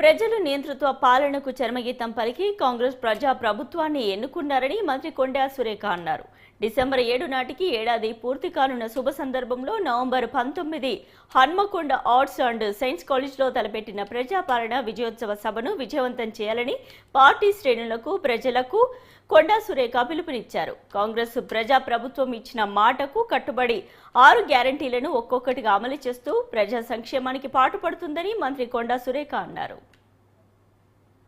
ప్రజలు నియంతృత్వ పాలనకు చరమగీతం పలికి కాంగ్రెస్ ప్రజా ప్రభుత్వాన్ని ఎన్నుకున్నారని మంత్రి కొండా సురేఖ అన్నారు. డిసెంబర్ 7 నాటికి ఏడాది పూర్తి కానున్న శుభ సందర్భంలో November 19 Hanamkonda arts and science కాలేజ్లో తలపెట్టిన ప్రజాపాలన విజయోత్సవ సభను విజయవంతం చేయాలని పార్టీ శ్రేణులకు ప్రజలకు కొండా సురేఖ పిలుపునిచ్చారు. కాంగ్రెస్ ప్రజా ప్రభుత్వం ఇచ్చిన మాటకు కట్టుబడి 6 గ్యారంటీలను ఒక్కొక్కటిగా అమలు చేస్తూ ప్రజా సంక్షేమానికి పాటుపడుతుందని మంత్రి కొండా సురేఖ అన్నారు.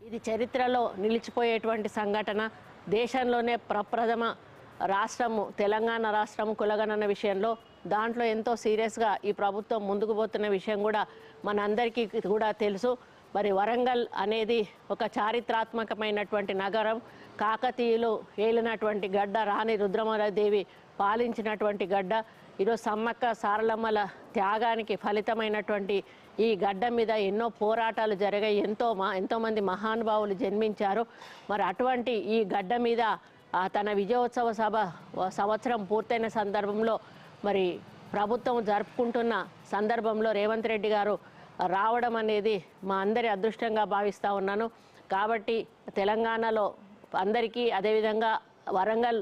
ఇది చరిత్రలో నిలిచిపోయేటువంటి సంఘటన. దేశంలోనే ప్రప్రథమ రాష్ట్రము తెలంగాణ రాష్ట్రము కులగణన విషయంలో దాంట్లో ఎంతో సీరియస్గా ఈ ప్రభుత్వం ముందుకు పోతున్న విషయం కూడా మనందరికీ కూడా తెలుసు. మరి వరంగల్ అనేది ఒక చారిత్రాత్మకమైనటువంటి నగరం. కాకతీయులు ఏలినటువంటి గడ్డ, రాణి రుద్రమదేవి పాలించినటువంటి గడ్డ. ఈరోజు సమ్మక్క సారలమ్మల త్యాగానికి ఫలితమైనటువంటి ఈ గడ్డ మీద ఎన్నో పోరాటాలు జరిగాయి. ఎంతోమంది మహానుభావులు జన్మించారు. మరి అటువంటి ఈ గడ్డ మీద తన విజయోత్సవ సభ సంవత్సరం పూర్తయిన సందర్భంలో మరి ప్రభుత్వం జరుపుకుంటున్న సందర్భంలో రేవంత్ రెడ్డి గారు రావడం అనేది మా అందరి అదృష్టంగా భావిస్తూ ఉన్నాను. కాబట్టి తెలంగాణలో అందరికీ, అదేవిధంగా వరంగల్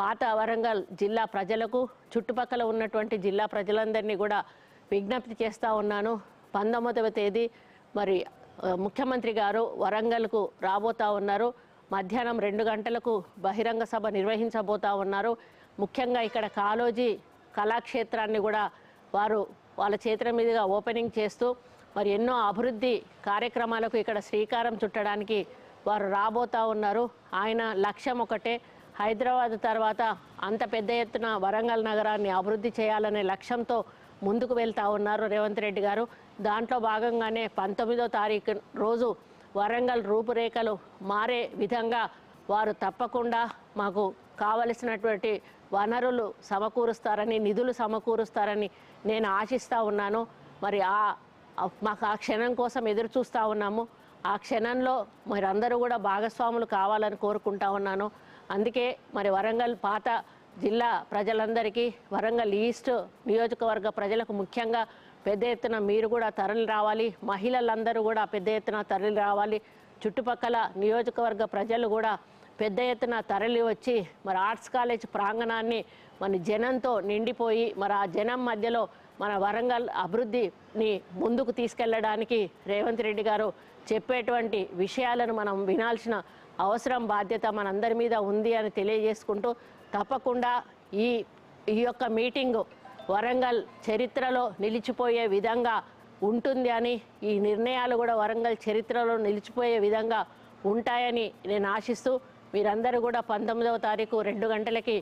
పాత వరంగల్ జిల్లా ప్రజలకు, చుట్టుపక్కల ఉన్నటువంటి జిల్లా ప్రజలందరినీ కూడా విజ్ఞప్తి చేస్తూ ఉన్నాను. 19వ తేదీ మరి ముఖ్యమంత్రి గారు వరంగల్కు రాబోతూ ఉన్నారు. మధ్యాహ్నం 2 గంటలకు బహిరంగ సభ నిర్వహించబోతూ ఉన్నారు. ముఖ్యంగా ఇక్కడ కాళోజీ కళాక్షేత్రాన్ని కూడా వాళ్ళ చేతుల మీదుగా ఓపెనింగ్ చేస్తూ మరి ఎన్నో అభివృద్ధి కార్యక్రమాలకు ఇక్కడ శ్రీకారం చుట్టడానికి వారు రాబోతూ ఉన్నారు. ఆయన లక్ష్యం ఒకటే, హైదరాబాద్ తర్వాత అంత పెద్ద ఎత్తున వరంగల్ నగరాన్ని అభివృద్ధి చేయాలనే లక్ష్యంతో ముందుకు వెళ్తూ ఉన్నారు రేవంత్ రెడ్డి గారు. దాంట్లో భాగంగానే 19వ తారీఖు రోజు వరంగల్ రూపురేఖలు మారే విధంగా వారు తప్పకుండా మాకు కావలసినటువంటి వనరులు సమకూరుస్తారని, నిధులు సమకూరుస్తారని నేను ఆశిస్తూ ఉన్నాను. మరి మాకు ఆ క్షణం కోసం ఎదురు చూస్తూ ఉన్నాము. ఆ క్షణంలో మరి అందరూ కూడా భాగస్వాములు కావాలని కోరుకుంటా ఉన్నాను. అందుకే మరి వరంగల్ పాత జిల్లా ప్రజలందరికీ, వరంగల్ ఈస్ట్ నియోజకవర్గ ప్రజలకు ముఖ్యంగా పెద్ద ఎత్తున మీరు కూడా తరలి రావాలి. మహిళలందరూ కూడా పెద్ద ఎత్తున తరలి రావాలి. చుట్టుపక్కల నియోజకవర్గ ప్రజలు కూడా పెద్ద ఎత్తున తరలి వచ్చి మరి ఆర్ట్స్ కాలేజ్ ప్రాంగణాన్ని మన జనంతో నిండిపోయి మరి ఆ జనం మధ్యలో మన వరంగల్ అభివృద్ధిని ముందుకు తీసుకెళ్లడానికి రేవంత్ రెడ్డి గారు చెప్పేటువంటి విషయాలను మనం వినాల్సిన అవసరం, బాధ్యత మనందరి మీద ఉంది అని తెలియజేసుకుంటూ, తప్పకుండా ఈ యొక్క మీటింగు వరంగల్ చరిత్రలో నిలిచిపోయే విధంగా ఉంటుంది అని, ఈ నిర్ణయాలు కూడా వరంగల్ చరిత్రలో నిలిచిపోయే విధంగా ఉంటాయని నేను ఆశిస్తూ, మీరందరూ కూడా 19వ తారీఖు 2 గంటలకి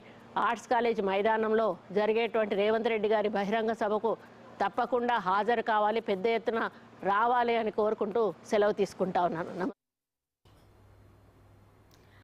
ఆర్ట్స్ కాలేజ్ మైదానంలో జరిగేటువంటి రేవంత్ రెడ్డి గారి బహిరంగ సభకు తప్పకుండా హాజరు కావాలి, పెద్ద ఎత్తున రావాలి అని కోరుకుంటూ సెలవు తీసుకుంటా ఉన్నాను.